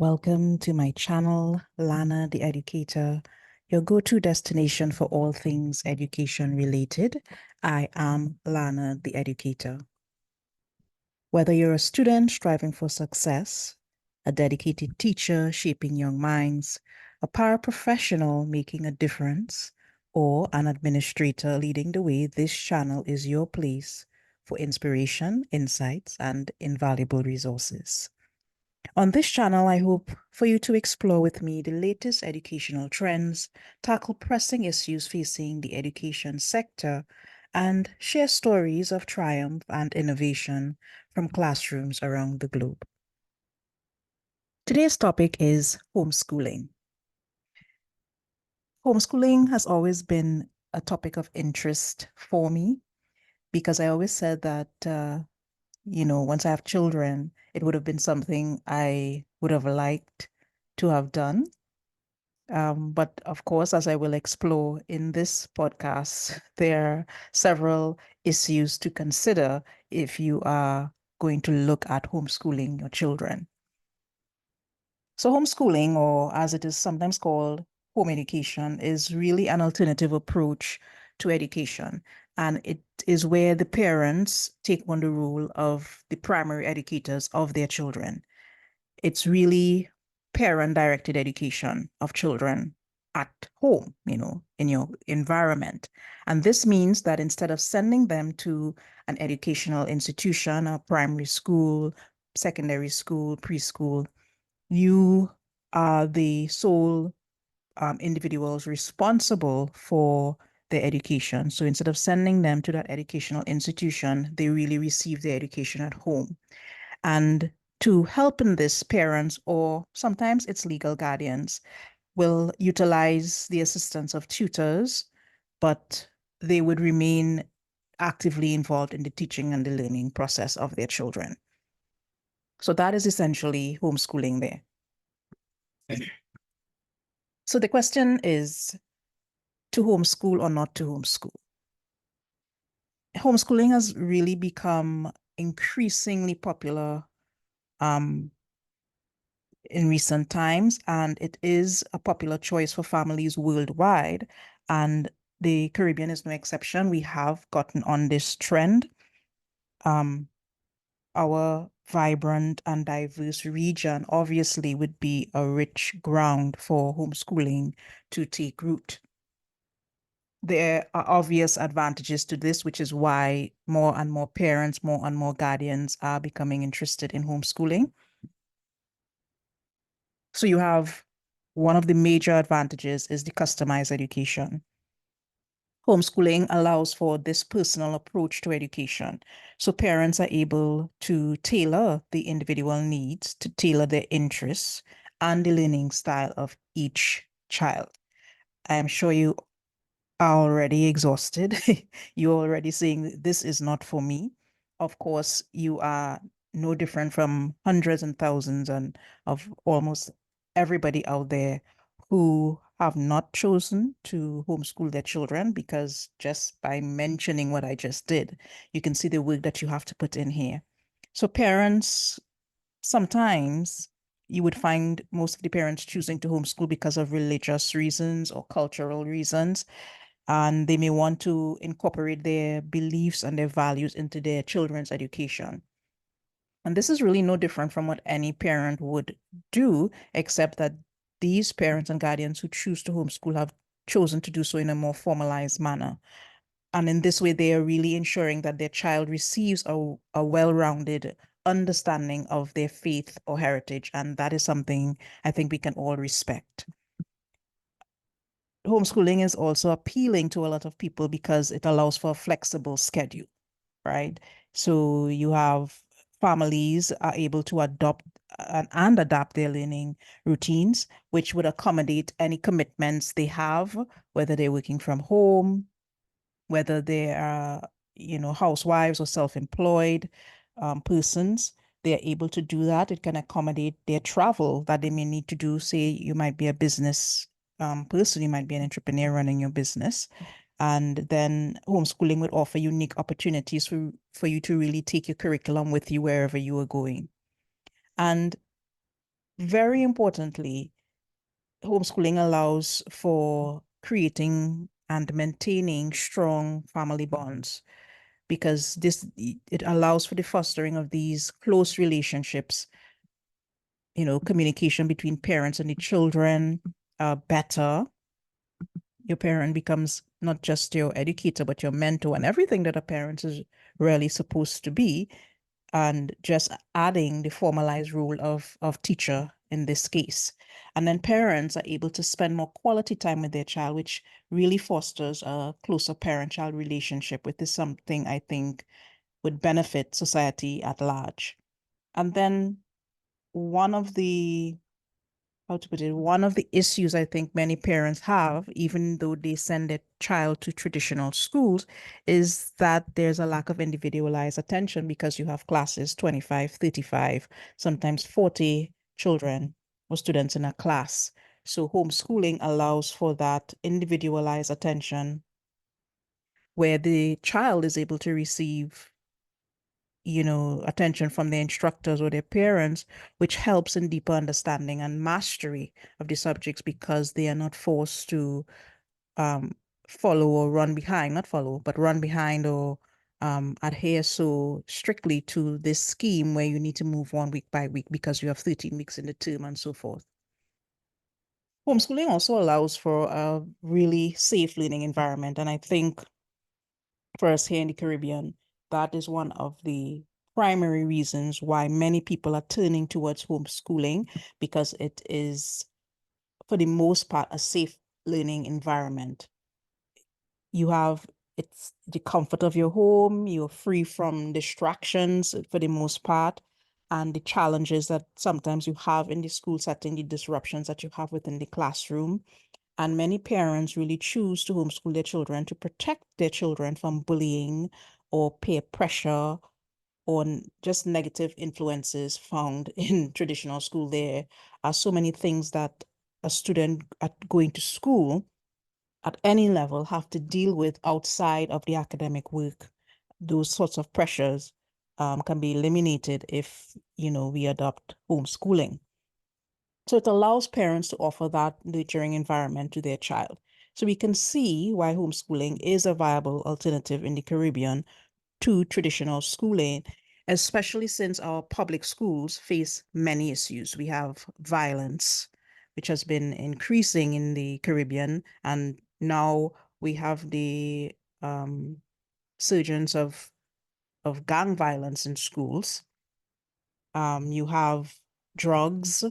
Welcome to my channel, Lana the Educator, your go-to destination for all things education related. I am Lana the Educator. Whether you're a student striving for success, a dedicated teacher shaping young minds, a paraprofessional making a difference, or an administrator leading the way, this channel is your place for inspiration, insights, and invaluable resources. On this channel, I hope for you to explore with me the latest educational trends, tackle pressing issues facing the education sector, and share stories of triumph and innovation from classrooms around the globe. Today's topic is homeschooling. Homeschooling has always been a topic of interest for me because I always said that once I have children, it would have been something I would have liked to have done. But of course, as I will explore in this podcast, there are several issues to consider if you are going to look at homeschooling your children. So homeschooling, or as it is sometimes called, home education, is really an alternative approach to education. And it is where the parents take on the role of the primary educators of their children. It's really parent-directed education of children at home, in your environment. And this means that instead of sending them to an educational institution, a primary school, secondary school, preschool, you are the sole individuals responsible for their education. So instead of sending them to that educational institution, they really receive their education at home. And to help in this, parents or sometimes it's legal guardians will utilize the assistance of tutors, but they would remain actively involved in the teaching and the learning process of their children. So that is essentially homeschooling there. So the question is, to homeschool or not to homeschool? Homeschooling has really become increasingly popular in recent times, and it is a popular choice for families worldwide. And the Caribbean is no exception. We have gotten on this trend. Our vibrant and diverse region obviously would be a rich ground for homeschooling to take root. There are obvious advantages to this, which is why more and more parents, more and more guardians are becoming interested in homeschooling. So you have one of the major advantages is the customized education. Homeschooling allows for this personal approach to education. So parents are able to tailor the individual needs, to tailor their interests and the learning style of each child. I am sure you are already exhausted. You're already saying this is not for me. Of course, you are no different from hundreds and thousands and of almost everybody out there who have not chosen to homeschool their children, because just by mentioning what I just did, you can see the work that you have to put in here. So parents, sometimes you would find most of the parents choosing to homeschool because of religious reasons or cultural reasons, and they may want to incorporate their beliefs and their values into their children's education. And this is really no different from what any parent would do, except that these parents and guardians who choose to homeschool have chosen to do so in a more formalized manner. And in this way, they are really ensuring that their child receives a well-rounded understanding of their faith or heritage. And that is something I think we can all respect. Homeschooling is also appealing to a lot of people because it allows for a flexible schedule, right? So you have families are able to adopt and adapt their learning routines, which would accommodate any commitments they have, whether they're working from home, whether they are, housewives or self-employed persons. They are able to do that. It can accommodate their travel that they may need to do. Say you might be a business person, you might be an entrepreneur running your business. And then homeschooling would offer unique opportunities for you to really take your curriculum with you wherever you are going. And very importantly, homeschooling allows for creating and maintaining strong family bonds because it allows for the fostering of these close relationships, communication between parents and the children better. Your parent becomes not just your educator, but your mentor and everything that a parent is really supposed to be. And just adding the formalized role of teacher in this case. And then parents are able to spend more quality time with their child, which really fosters a closer parent-child relationship, which is something I think would benefit society at large. And then one of the how to put it, one of the issues I think many parents have, even though they send their child to traditional schools, is that there's a lack of individualized attention because you have classes 25, 35, sometimes 40 children or students in a class. So homeschooling allows for that individualized attention where the child is able to receive attention from their instructors or their parents, which helps in deeper understanding and mastery of the subjects because they are not forced to um, follow or run behind, not follow, but run behind or adhere so strictly to this scheme where you need to move on week by week because you have 13 weeks in the term and so forth. Homeschooling also allows for a really safe learning environment. And I think for us here in the Caribbean, that is one of the primary reasons why many people are turning towards homeschooling because it is, for the most part, a safe learning environment. You have it's the comfort of your home, you're free from distractions for the most part, and the challenges that sometimes you have in the school setting, the disruptions that you have within the classroom. And many parents really choose to homeschool their children to protect their children from bullying or peer pressure or just negative influences found in traditional school. There are so many things that a student at going to school at any level have to deal with outside of the academic work. Those sorts of pressures can be eliminated if, we adopt homeschooling. So it allows parents to offer that nurturing environment to their child. So we can see why homeschooling is a viable alternative in the Caribbean to traditional schooling, especially since our public schools face many issues. We have violence, which has been increasing in the Caribbean, and now we have the surgence of gang violence in schools. You have drugs,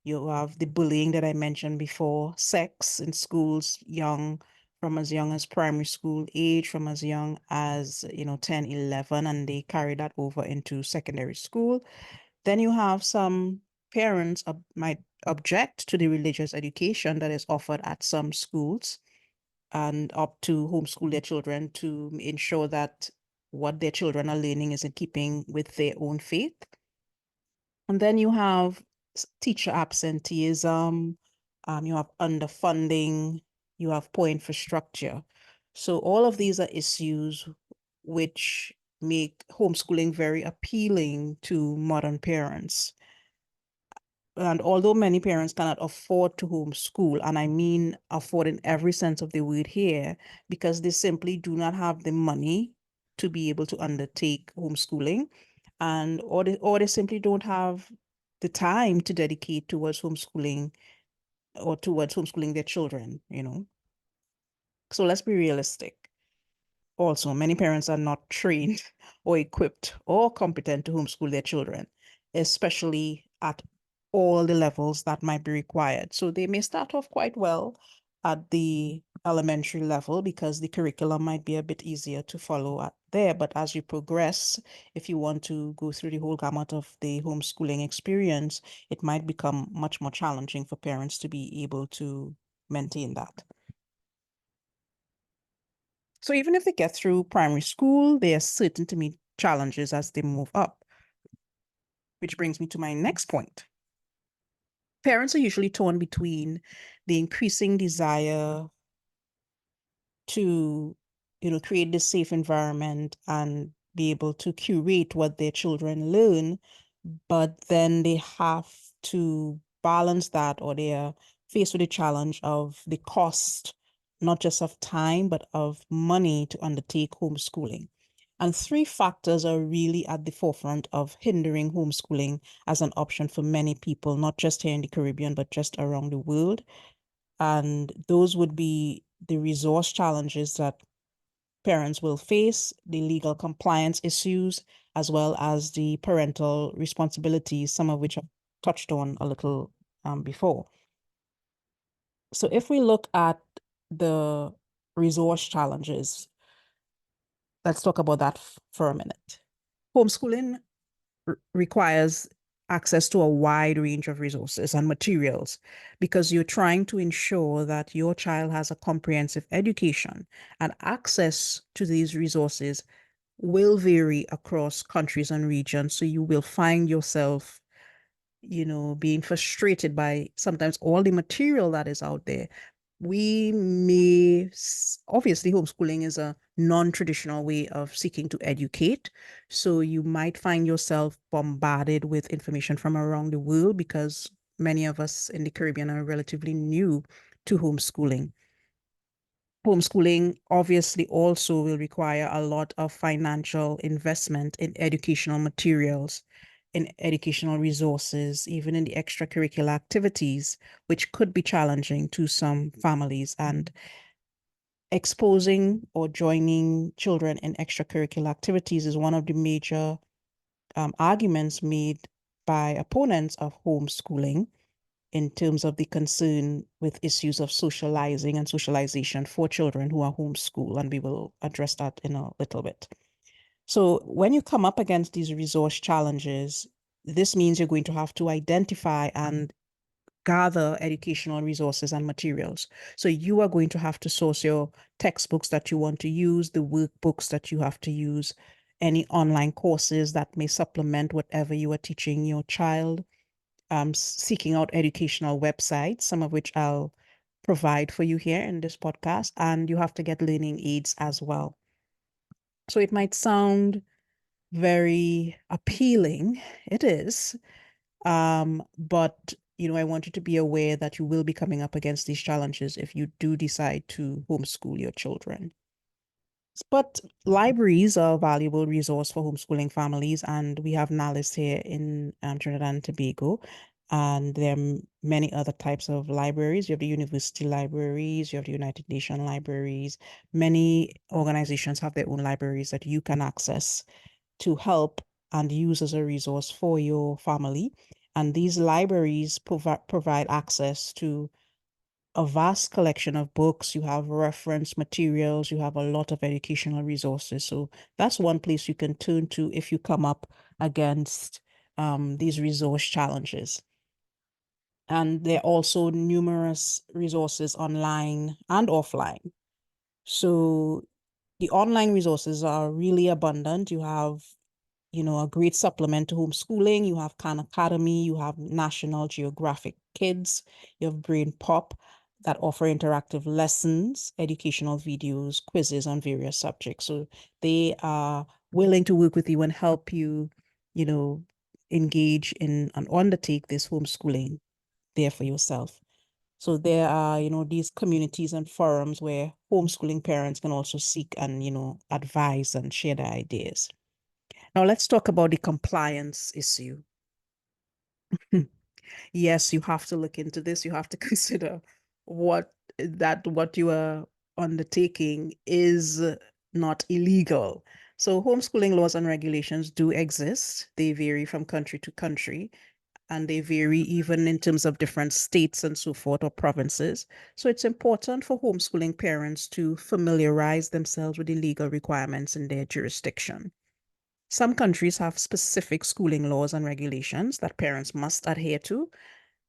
you have the bullying that I mentioned before, sex in schools, from as young as primary school age, from as young as, 10, 11, and they carry that over into secondary school. Then you have some parents might object to the religious education that is offered at some schools and opt to homeschool their children to ensure that what their children are learning is in keeping with their own faith. And then you have teacher absenteeism, you have underfunding, you have poor infrastructure. So all of these are issues which make homeschooling very appealing to modern parents. And although many parents cannot afford to homeschool, and I mean afford in every sense of the word here, because they simply do not have the money to be able to undertake homeschooling, and or they simply don't have the time to dedicate towards homeschooling or towards homeschooling their children. So let's be realistic. Also, many parents are not trained or equipped or competent to homeschool their children, especially at all the levels that might be required. So they may start off quite well at the elementary level because the curriculum might be a bit easier to follow at there. But as you progress, if you want to go through the whole gamut of the homeschooling experience, it might become much more challenging for parents to be able to maintain that. So even if they get through primary school, they are certain to meet challenges as they move up. Which brings me to my next point. Parents are usually torn between the increasing desire to, create this safe environment and be able to curate what their children learn, but then they have to balance that, or they are faced with the challenge of the cost, not just of time, but of money to undertake homeschooling. And three factors are really at the forefront of hindering homeschooling as an option for many people, not just here in the Caribbean, but just around the world. And those would be the resource challenges that parents will face, the legal compliance issues, as well as the parental responsibilities, some of which I've touched on a little before. So if we look at the resource challenges, let's talk about that for a minute. Homeschooling requires access to a wide range of resources and materials because you're trying to ensure that your child has a comprehensive education, and access to these resources will vary across countries and regions. So you will find yourself, being frustrated by sometimes all the material that is out there. We may, obviously, homeschooling is a non-traditional way of seeking to educate. So you might find yourself bombarded with information from around the world because many of us in the Caribbean are relatively new to homeschooling. Homeschooling obviously also will require a lot of financial investment in educational materials, in educational resources, even in the extracurricular activities, which could be challenging to some families. And exposing or joining children in extracurricular activities is one of the major arguments made by opponents of homeschooling in terms of the concern with issues of socializing and socialization for children who are homeschooled, and we will address that in a little bit. So when you come up against these resource challenges, this means you're going to have to identify and gather educational resources and materials. So you are going to have to source your textbooks that you want to use, the workbooks that you have to use, any online courses that may supplement whatever you are teaching your child, seeking out educational websites, some of which I'll provide for you here in this podcast, and you have to get learning aids as well. So it might sound very appealing. It is. But I want you to be aware that you will be coming up against these challenges if you do decide to homeschool your children. But libraries are a valuable resource for homeschooling families, and we have NALIS here in Trinidad and Tobago. And there are many other types of libraries. You have the university libraries, you have the United Nations libraries. Many organizations have their own libraries that you can access to help and use as a resource for your family. And these libraries provide access to a vast collection of books. You have reference materials, you have a lot of educational resources. So that's one place you can turn to if you come up against these resource challenges. And there are also numerous resources online and offline. So the online resources are really abundant. You have a great supplement to homeschooling. You have Khan Academy, you have National Geographic Kids, you have Brain Pop that offer interactive lessons, educational videos, quizzes on various subjects. So they are willing to work with you and help you, you know, engage in and undertake this homeschooling there for yourself. So there are, these communities and forums where homeschooling parents can also seek and, advise and share their ideas. Now let's talk about the compliance issue. Yes, you have to look into this. You have to consider what you are undertaking is not illegal. So homeschooling laws and regulations do exist. They vary from country to country, and they vary even in terms of different states and so forth, or provinces. So it's important for homeschooling parents to familiarize themselves with the legal requirements in their jurisdiction. Some countries have specific schooling laws and regulations that parents must adhere to.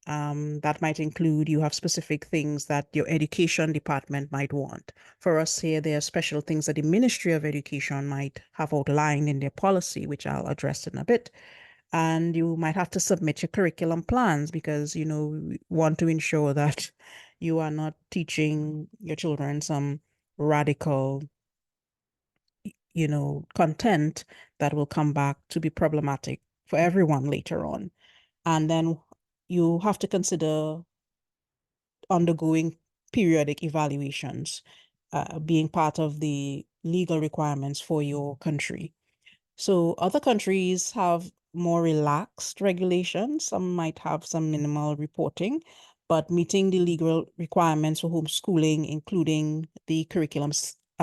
That might include you have specific things that your education department might want. For us here, there are special things that the Ministry of Education might have outlined in their policy, which I'll address in a bit. And you might have to submit your curriculum plans because, we want to ensure that you are not teaching your children some radical content that will come back to be problematic for everyone later on. And then, you have to consider undergoing periodic evaluations, being part of the legal requirements for your country. So other countries have more relaxed regulations. Some might have some minimal reporting, but meeting the legal requirements for homeschooling, including the curriculum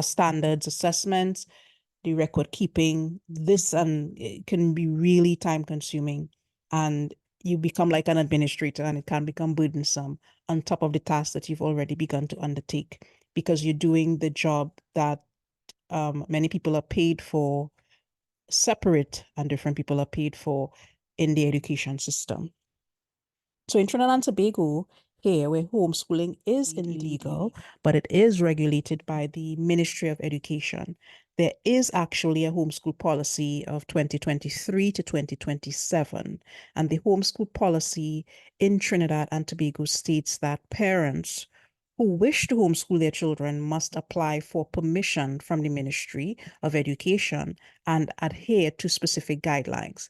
standards assessments, the record keeping, this and it can be really time consuming, and you become like an administrator and it can become burdensome on top of the tasks that you've already begun to undertake, because you're doing the job that many people are paid for separate and different people are paid for in the education system. So in Trinidad and Tobago, here where homeschooling is illegal, but it is regulated by the Ministry of Education, there is actually a homeschool policy of 2023 to 2027. And the homeschool policy in Trinidad and Tobago states that parents who wish to homeschool their children must apply for permission from the Ministry of Education and adhere to specific guidelines.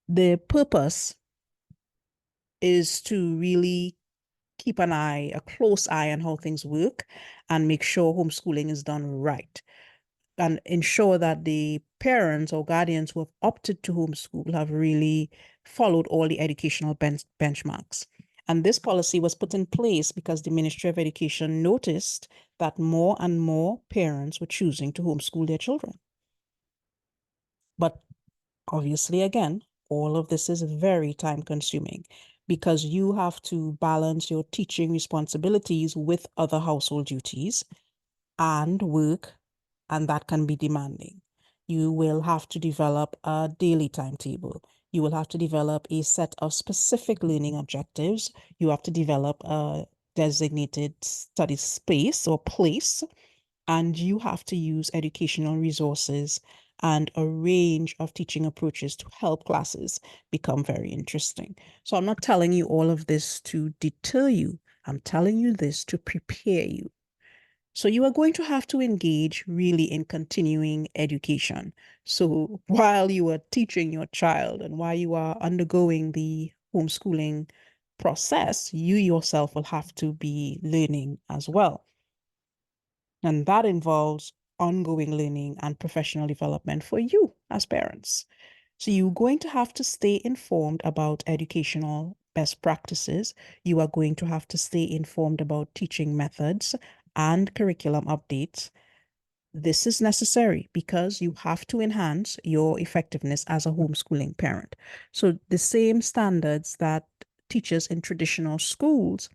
The purpose is to really keep a close eye on how things work and make sure homeschooling is done right, and ensure that the parents or guardians who have opted to homeschool have really followed all the educational benchmarks. And this policy was put in place because the Ministry of Education noticed that more and more parents were choosing to homeschool their children. But obviously, again, all of this is very time consuming because you have to balance your teaching responsibilities with other household duties and work, and that can be demanding. You will have to develop a daily timetable. You will have to develop a set of specific learning objectives. You have to develop a designated study space or place, and you have to use educational resources and a range of teaching approaches to help classes become very interesting. So I'm not telling you all of this to deter you. I'm telling you this to prepare you. So you are going to have to engage really in continuing education. So while you are teaching your child and while you are undergoing the homeschooling process, you yourself will have to be learning as well. And that involves ongoing learning and professional development for you as parents. So you're going to have to stay informed about educational best practices. You are going to have to stay informed about teaching methods and curriculum updates. This is necessary because you have to enhance your effectiveness as a homeschooling parent. So the same standards that teachers in traditional schools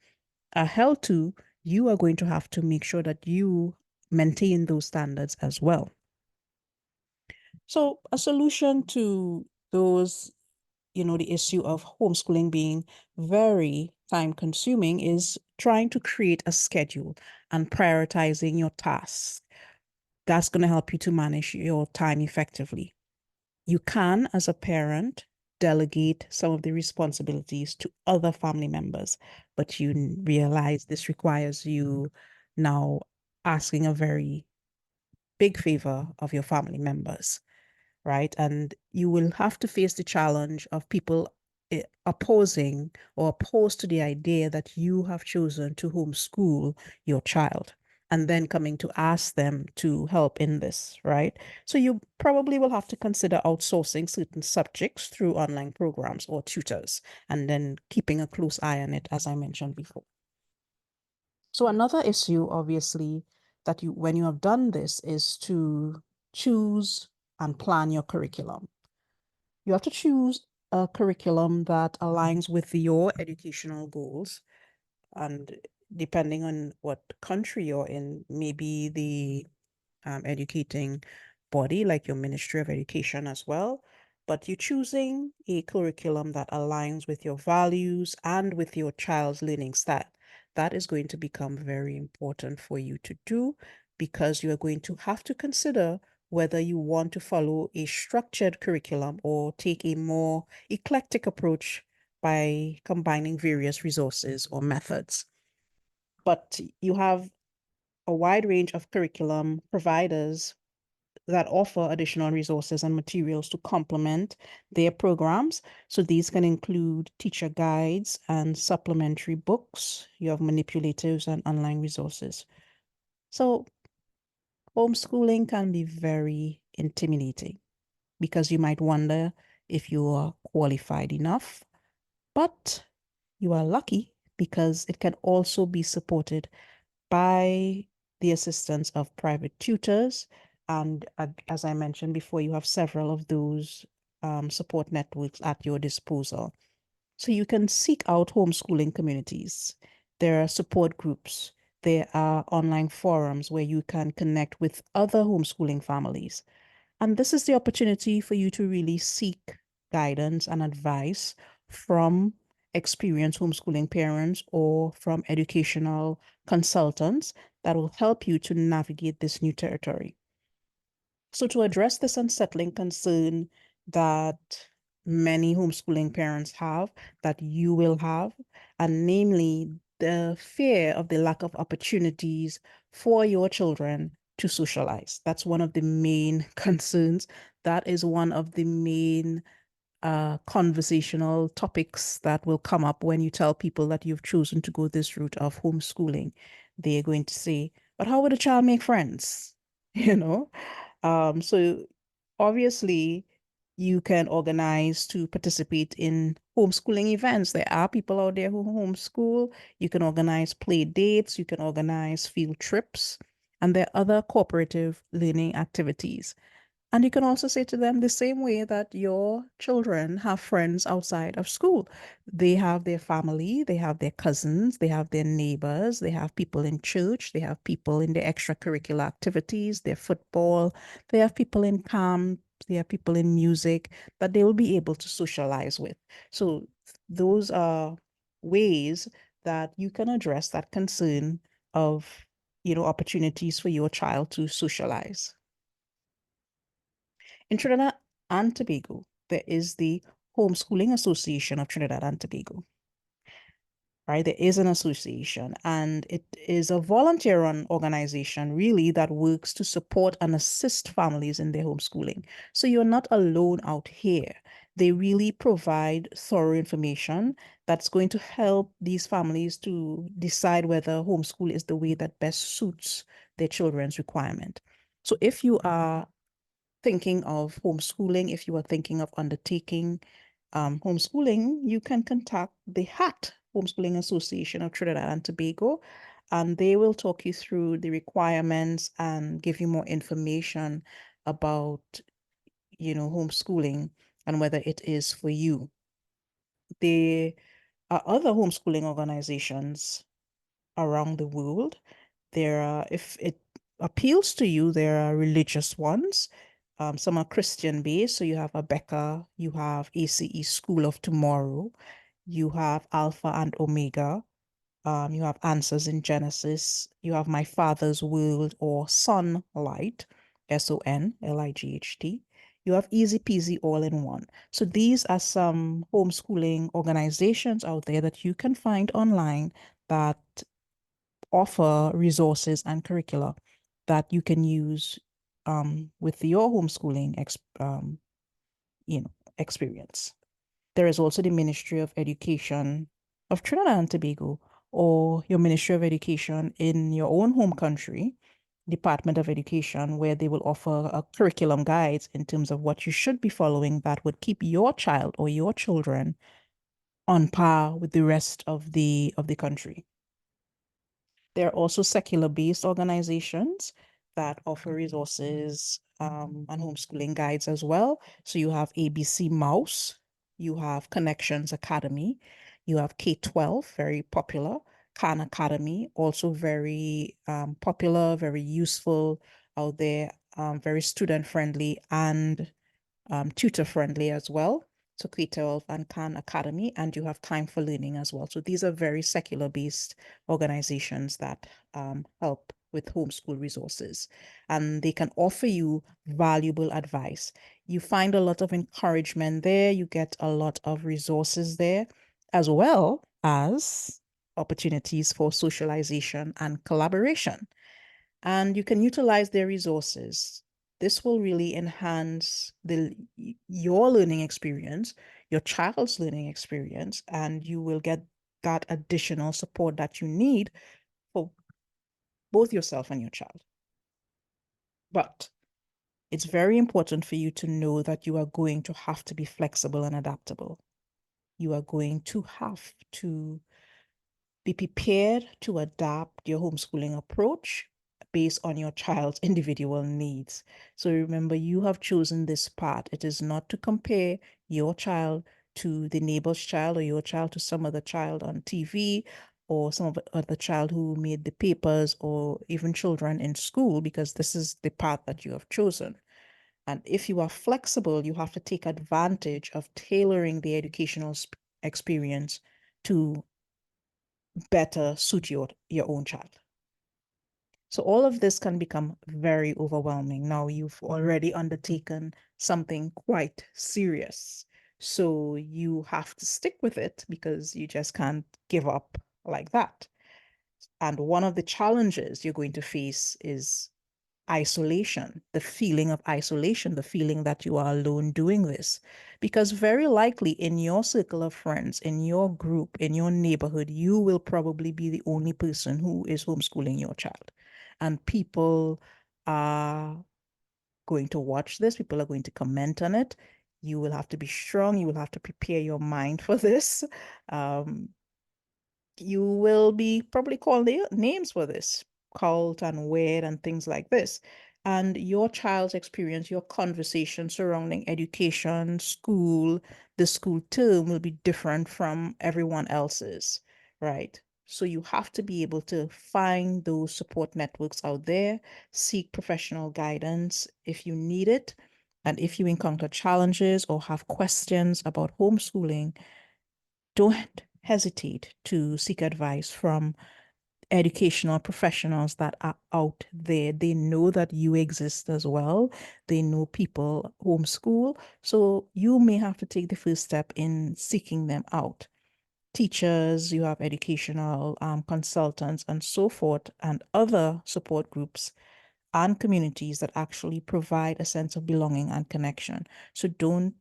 are held to, you are going to have to make sure that you maintain those standards as well. So a solution to those, the issue of homeschooling being very time consuming is trying to create a schedule and prioritizing your tasks. That's going to help you to manage your time effectively. You can, as a parent, delegate some of the responsibilities to other family members, but you realize this requires you now asking a very big favor of your family members, right? And you will have to face the challenge of people opposing or opposed to the idea that you have chosen to homeschool your child and then coming to ask them to help in this, right? So you probably will have to consider outsourcing certain subjects through online programs or tutors, and then keeping a close eye on it, as I mentioned before. So another issue, obviously, that when you have done this is to choose and plan your curriculum. You have to choose a curriculum that aligns with your educational goals. And depending on what country you're in, maybe the educating body, like your Ministry of Education as well. But you're choosing a curriculum that aligns with your values and with your child's learning style. That is going to become very important for you to do because you are going to have to consider whether you want to follow a structured curriculum or take a more eclectic approach by combining various resources or methods. But you have a wide range of curriculum providers that offer additional resources and materials to complement their programs. So these can include teacher guides and supplementary books. You have manipulatives and online resources. So homeschooling can be very intimidating because you might wonder if you are qualified enough, but you are lucky because it can also be supported by the assistance of private tutors. And as I mentioned before, you have several of those support networks at your disposal. So you can seek out homeschooling communities. There are support groups. There are online forums where you can connect with other homeschooling families. And this is the opportunity for you to really seek guidance and advice from experienced homeschooling parents or from educational consultants that will help you to navigate this new territory. So, to address this unsettling concern that many homeschooling parents have, that you will have, and namely the fear of the lack of opportunities for your children to socialize. That's one of the main concerns. That is one of the main conversational topics that will come up when you tell people that you've chosen to go this route of homeschooling. They're going to say, but how would a child make friends? You know? So obviously, you can organize to participate in homeschooling events. There are people out there who homeschool. You can organize play dates, you can organize field trips, and there are other cooperative learning activities. And you can also say to them the same way that your children have friends outside of school. They have their family, they have their cousins, they have their neighbors, they have people in church, they have people in their extracurricular activities, their football, they have people in camp, they have people in music that they will be able to socialize with. So those are ways that you can address that concern of, opportunities for your child to socialize. In Trinidad and Tobago, there is the Homeschooling Association of Trinidad and Tobago, right? There is an association, and it is a volunteer run organization, really, that works to support and assist families in their homeschooling. So you're not alone out here. They really provide thorough information that's going to help these families to decide whether homeschool is the way that best suits their children's requirement. So if you are thinking of homeschooling, if you are thinking of undertaking homeschooling, you can contact the HAT, Homeschooling Association of Trinidad and Tobago, and they will talk you through the requirements and give you more information about, homeschooling and whether it is for you. There are other homeschooling organizations around the world. There are, if it appeals to you, there are religious ones. Some are Christian based. So you have Abeka, you have ACE School of Tomorrow, you have Alpha and Omega, you have Answers in Genesis, you have My Father's World or Sunlight, Sonlight. You have Easy Peasy All in One. So these are some homeschooling organizations out there that you can find online that offer resources and curricula that you can use with your homeschooling experience. There is also the Ministry of Education of Trinidad and Tobago, or your Ministry of Education in your own home country, Department of Education, where they will offer a curriculum guides in terms of what you should be following that would keep your child or your children on par with the rest of the country. There are also secular-based organizations that offer resources and homeschooling guides as well. So you have ABC Mouse, you have Connections Academy, you have K-12, very popular, Khan Academy, also very popular, very useful out there, very student-friendly and tutor-friendly as well. So K-12 and Khan Academy, and you have Time for Learning as well. So these are very secular-based organizations that help with homeschool resources, and they can offer you valuable advice. You find a lot of encouragement there. You get a lot of resources there, as well as opportunities for socialization and collaboration. And you can utilize their resources this will really enhance your learning experience, your child's learning experience, and you will get that additional support that you need for both yourself and your child. But it's very important for you to know that you are going to have to be flexible and adaptable. You are going to have to be prepared to adapt your homeschooling approach based on your child's individual needs. So remember, you have chosen this path. It is not to compare your child to the neighbor's child or your child to some other child on TV or some other child who made the papers or even children in school, because this is the path that you have chosen. And if you are flexible, you have to take advantage of tailoring the educational experience to better suit your own child. So all of this can become very overwhelming. Now you've already undertaken something quite serious. So you have to stick with it because you just can't give up like that. And one of the challenges you're going to face is isolation, the feeling of isolation, the feeling that you are alone doing this. Because very likely in your circle of friends, in your group, in your neighborhood, you will probably be the only person who is homeschooling your child. And people are going to watch this, people are going to comment on it. You will have to be strong, you will have to prepare your mind for this. Um, you will be probably called names for this, cult and weird and things like this. And your child's experience, your conversation surrounding education, school, the school term will be different from everyone else's, right? So you have to be able to find those support networks out there, seek professional guidance if you need it. And if you encounter challenges or have questions about homeschooling, don't hesitate to seek advice from educational professionals that are out there. They know that you exist as well. They know people homeschool. So you may have to take the first step in seeking them out. Teachers, you have educational consultants, and so forth, and other support groups and communities that actually provide a sense of belonging and connection. So don't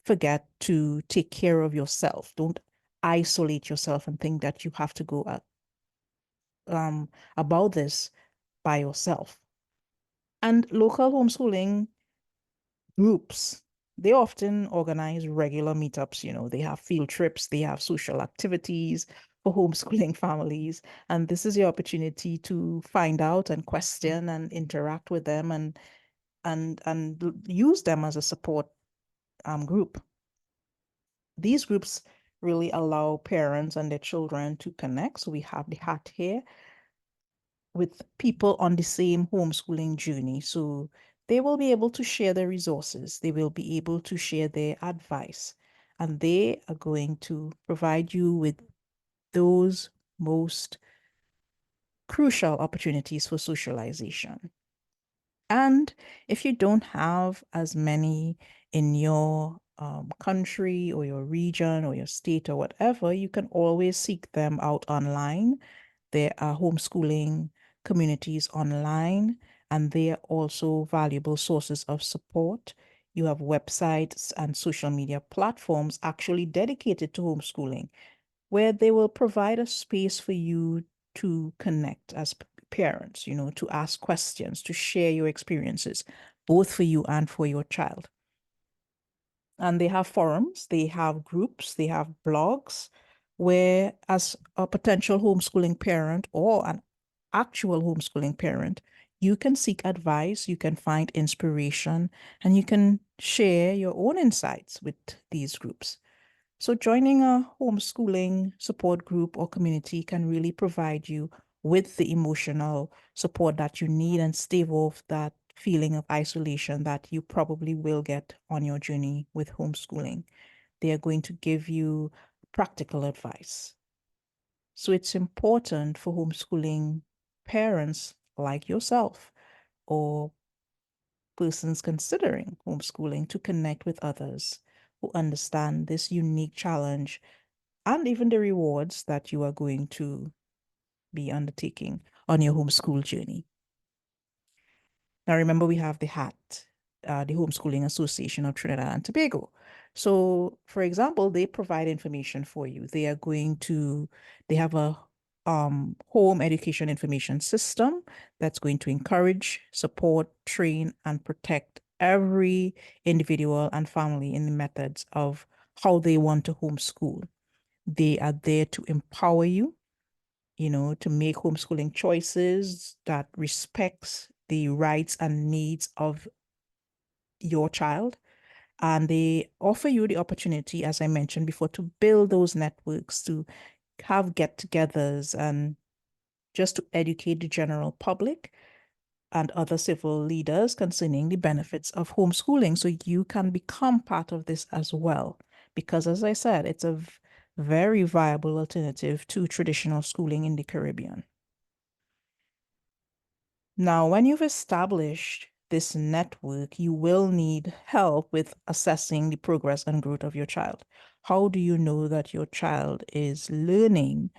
forget to take care of yourself. Don't isolate yourself and think that you have to go about this by yourself. And local homeschooling groups, they often organize regular meetups. They have field trips, they have social activities for homeschooling families. And this is your opportunity to find out and question and interact with them and use them as a support group. These groups really allow parents and their children to connect. So we have the hat here with people on the same homeschooling journey. So they will be able to share their resources, they will be able to share their advice, and they are going to provide you with those most crucial opportunities for socialization. And if you don't have as many in your country or your region or your state or whatever, you can always seek them out online. There are homeschooling communities online, and they are also valuable sources of support. You have websites and social media platforms actually dedicated to homeschooling, where they will provide a space for you to connect as parents, to ask questions, to share your experiences, both for you and for your child. And they have forums, they have groups, they have blogs where, as a potential homeschooling parent or an actual homeschooling parent, you can seek advice, you can find inspiration, and you can share your own insights with these groups. So joining a homeschooling support group or community can really provide you with the emotional support that you need and stave off that feeling of isolation that you probably will get on your journey with homeschooling. They are going to give you practical advice. So it's important for homeschooling parents like yourself or persons considering homeschooling to connect with others who understand this unique challenge and even the rewards that you are going to be undertaking on your homeschool journey. Now, remember, we have the HAT, the Homeschooling Association of Trinidad and Tobago. So, for example, they provide information for you. They have a home education information system that's going to encourage, support, train, and protect every individual and family in the methods of how they want to homeschool. They are there to empower you, to make homeschooling choices that respects the rights and needs of your child. And they offer you the opportunity, as I mentioned before, to build those networks, to have get-togethers, and just to educate the general public and other civil leaders concerning the benefits of homeschooling. So you can become part of this as well. Because as I said, it's a very viable alternative to traditional schooling in the Caribbean. Now, when you've established this network, you will need help with assessing the progress and growth of your child. How do you know that your child is learning?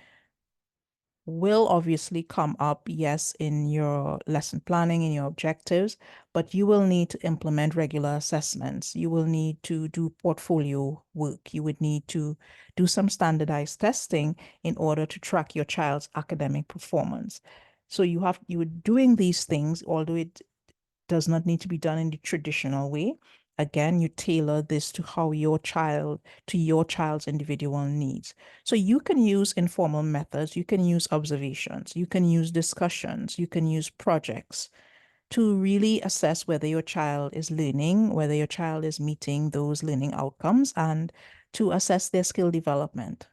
Will obviously come up, yes, in your lesson planning, in your objectives, but you will need to implement regular assessments. You will need to do portfolio work. You would need to do some standardized testing in order to track your child's academic performance. So you are doing these things, although it does not need to be done in the traditional way. Again, you tailor this to your child's individual needs. So you can use informal methods, you can use observations, you can use discussions, you can use projects to really assess whether your child is learning, whether your child is meeting those learning outcomes, and to assess their skill development.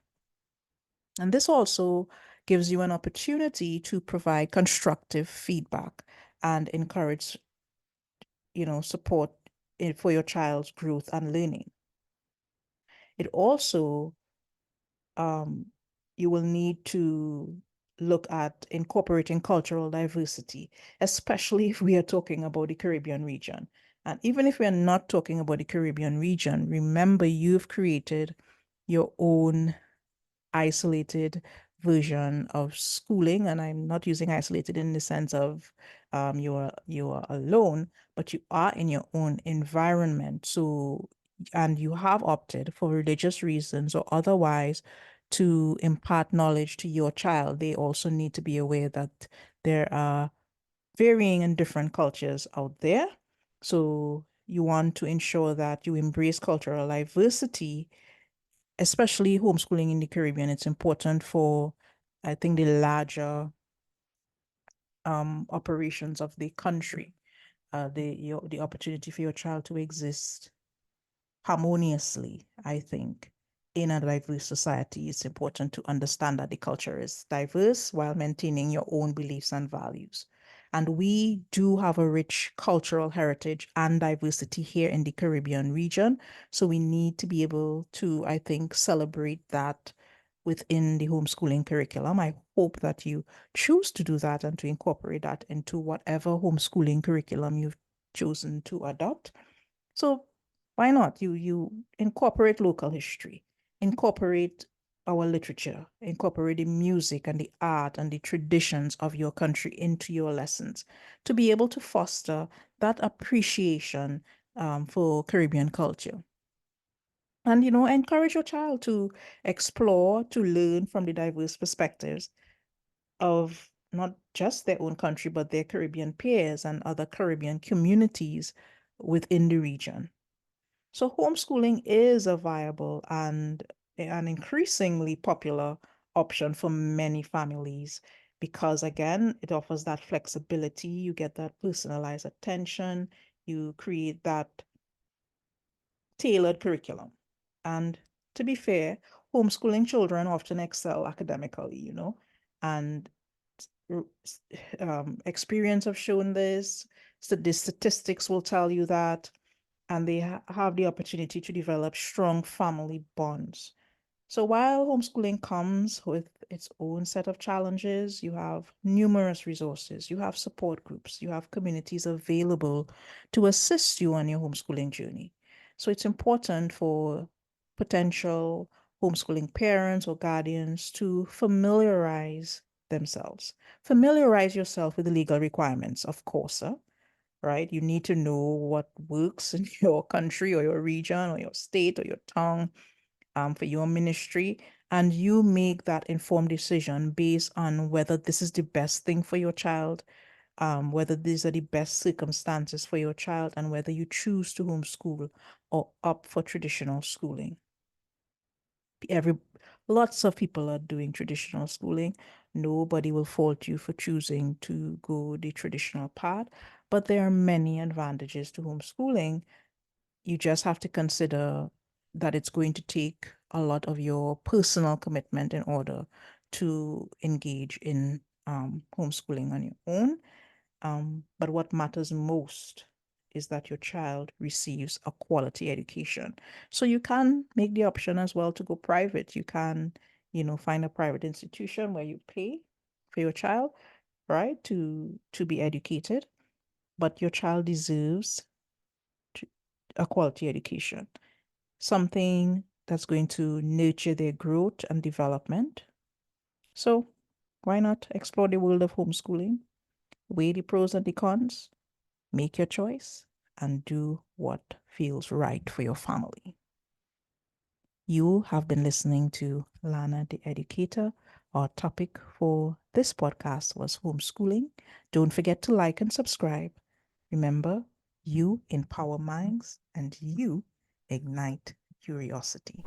And this also gives you an opportunity to provide constructive feedback and encourage support for your child's growth and learning. It also, um, you will need to look at incorporating cultural diversity, especially if we are talking about the Caribbean region. And even if we are not talking about the Caribbean region, remember you've created your own isolated version of schooling, and I'm not using isolated in the sense of you are alone, but you are in your own environment. So, and you have opted for religious reasons or otherwise to impart knowledge to your child. They also need to be aware that there are varying and different cultures out there. So you want to ensure that you embrace cultural diversity, especially homeschooling in the Caribbean. It's important for, I think, the larger operations of the country. The opportunity for your child to exist harmoniously, I think. In a diverse society, it's important to understand that the culture is diverse while maintaining your own beliefs and values. And we do have a rich cultural heritage and diversity here in the Caribbean region. So we need to be able to, I think, celebrate that within the homeschooling curriculum. I hope that you choose to do that and to incorporate that into whatever homeschooling curriculum you've chosen to adopt. So why not? You incorporate local history, incorporate our literature, incorporate the music and the art and the traditions of your country into your lessons to be able to foster that appreciation for Caribbean culture. And, encourage your child to explore, to learn from the diverse perspectives of not just their own country, but their Caribbean peers and other Caribbean communities within the region. So homeschooling is a viable and an increasingly popular option for many families because, again, it offers that flexibility. You get that personalized attention. You create that tailored curriculum. And to be fair, homeschooling children often excel academically, and experience have shown this. So the statistics will tell you that, and they have the opportunity to develop strong family bonds. So while homeschooling comes with its own set of challenges, you have numerous resources, you have support groups, you have communities available to assist you on your homeschooling journey. So it's important for potential homeschooling parents or guardians to familiarize themselves. Familiarize yourself with the legal requirements, of course, right? You need to know what works in your country or your region or your state or your town, for your ministry. And you make that informed decision based on whether this is the best thing for your child, whether these are the best circumstances for your child, and whether you choose to homeschool or opt for traditional schooling. Every Lots of people are doing traditional schooling. Nobody will fault you for choosing to go the traditional path, but there are many advantages to homeschooling. You just have to consider that it's going to take a lot of your personal commitment in order to engage in homeschooling on your own. But what matters most is that your child receives a quality education. So you can make the option as well to go private. You can, find a private institution where you pay for your child, right, to be educated. But your child deserves to, a quality education, something that's going to nurture their growth and development. So why not explore the world of homeschooling? Weigh the pros and the cons, make your choice, and do what feels right for your family. You have been listening to Lana the Educator. Our topic for this podcast was homeschooling. Don't forget to like and subscribe. Remember, you empower minds and you ignite curiosity.